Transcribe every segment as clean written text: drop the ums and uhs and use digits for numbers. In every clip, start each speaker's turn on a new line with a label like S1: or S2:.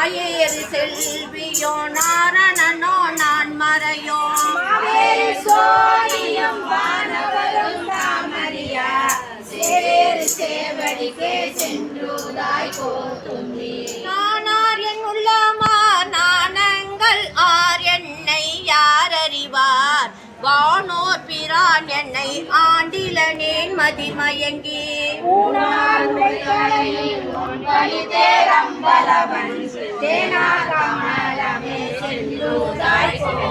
S1: நாயேறு செல்வியோ நாரணனோ நான் மறையோ
S2: சோழியம் வானவரும் தாமரியா சேவேறு சேவடிக்கே சென்றுதாய் கோத்தும்பி
S1: நானார் என் உள்ளமார் நாணங்கள் ஆர் என்னை யார் அறிவார் வானோர் பிரான் என்னை ஆண்டிலனேன் மதிமயங்கி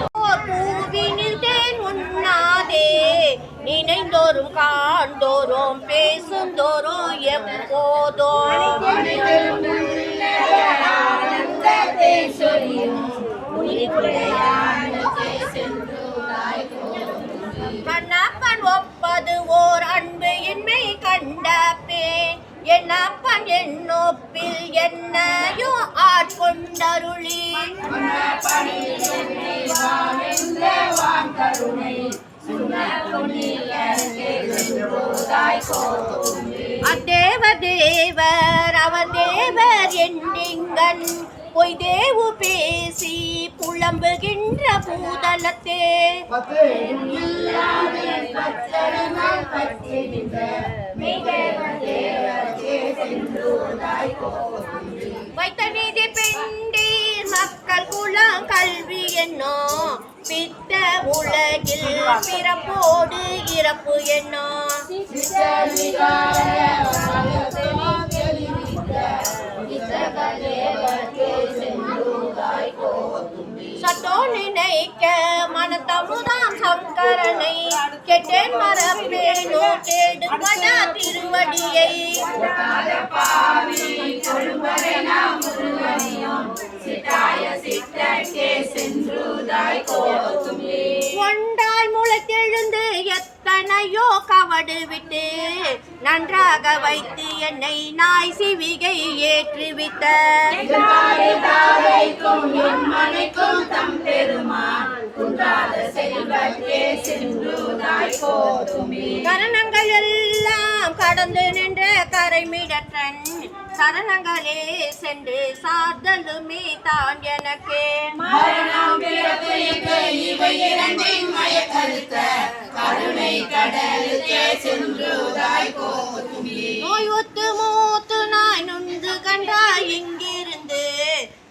S1: பூவினில் தேன் உண்ணாதே நினைந்தோறும் காண்தோறும் பேசுந்தோறும் எப்போதும் கண்ணப்பன் ஒப்பது ஓர் அன்பு என்மை கண்டப்பேன் என்னப்பன் என்னொப்பில் என்னையோ ஆட்கொண்டருளி அத்தேவ தேவர் அவன் தேவர் என்றிங்கன் பொய் தேவு பேசி புலம்புகின்ற பூதலத்தே வைத்த நீதி பெண்டீர் மக்கள் குலம் கல்வி என்னோ பித்த உலகில் பிறப்போடு இறப்பு என்னோ சட்டோ நினைக்க மனத்தமுதாம் சங்கரனை கெட்டேன் மரப்பேனோ கேடுபட திருவடியை ஒன்றாய் முளைத்தெழுந்து எத்தனையோ கவடு விட்டு நன்றாக வைத்து என்னை நாய் சிவிகை ஏற்றுவித்த கரணங்கள் எல்லாம் கடந்து நின்ற கரைமிடற்றன் சரணங்களே சென்று சார்தலுமே தான் எனக்கு நோய் ஒத்து மூத்து நாய் நுந்து கண்டாய் இங்கிருந்து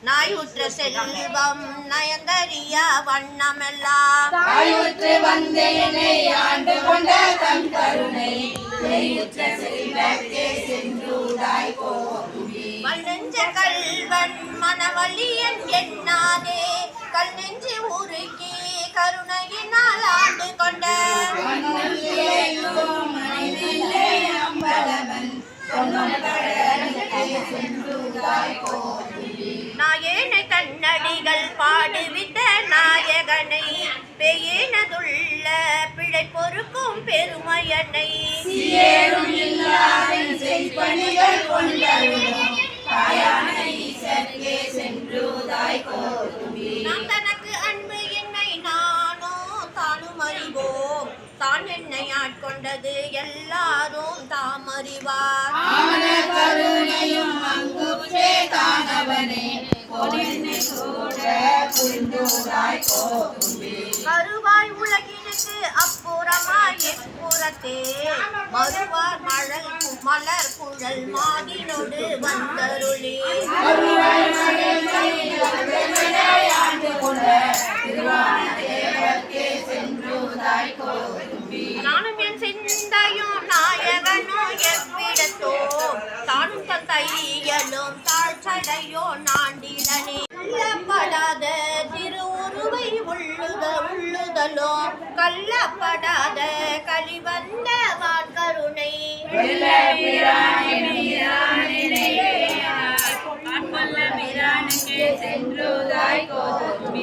S1: நாய் உற்ற செல்வம் நயந்தறியா வண்ணமெல்லாம் மண்ணெஞ்ச கல்வன் மனவழியன் எண்ணாதே கல் நெஞ்சு உருக்கி கருணையினால் ஆண்டு கொண்ட நாயேனை கண்ணடிகள் பாடுவித்த நாயகனை பெயேனதுள்ள பிழை பொறுக்கும் பெருமையனை நாம் தனக்கு அன்பு என்னை நானோ தானும் அறிவோம் தான் என்னை ஆட்கொண்டது எல்லாரும் தாம் அறிவார் அருவாய் உலகினுக்கு அப்புறமாய் எப்புறத்தே மறுவார் மலர் குழல் மாதினோடு வந்தருளி நானும் என் சிந்தையும் நாயகனோ எவ்விடத்தோ தானும் தன் தையலும் தாழ்ச்சடையோ நாண்டிலனே கள்ளப்படாத திருவுருவை உள்ளுதலோ கள்ளப்படாத கலிவந்த வான்கருணை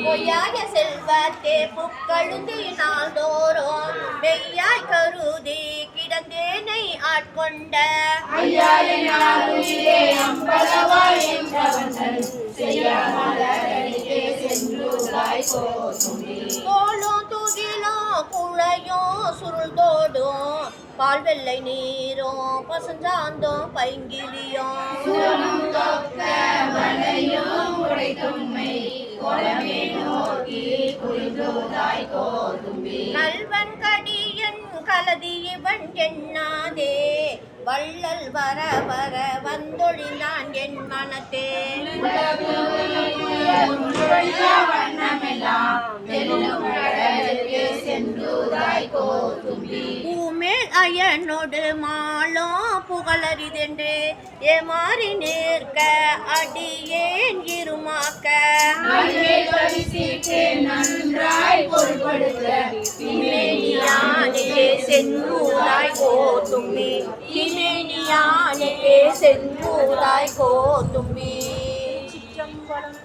S1: பொய்யாய செல்வத்தே புக்கழுந்தி நாள்தோறும் மெய்யாய் கருதி கிடந்தேனை ஆட்கொண்ட கோலும் துகிலும் குழையும் சுருள்தோடும் பால் வெள்ளை நீரும் பசுஞ்சாந்தும் பைங்கிலியும்
S2: உடைத்தும்மை கோலமே நோக்கி புரிந்தோதாய் கோதும்பி
S1: நல்வன் கடியன் கலதி இவன் எண்ணாதே வள்ளல் வர வர வந்தொழிந்தான் என் மனத்தே
S2: வண்ணமெல்லாம் வெல்லும் கடலுக்கு சென்றுதாய் கோதும்பி
S1: பூமேல் அயனோடு மாலோ புகழறிதென்று ஏமாறி நிற்க அடியேன் இருமாக்க
S2: நன்றாய் பொருட்படுத்த
S1: இமேனியானே சென்றூராய் கோதும்பி இமேனியானே சென்றூராய் கோதும்பி சிற்றம்பலம்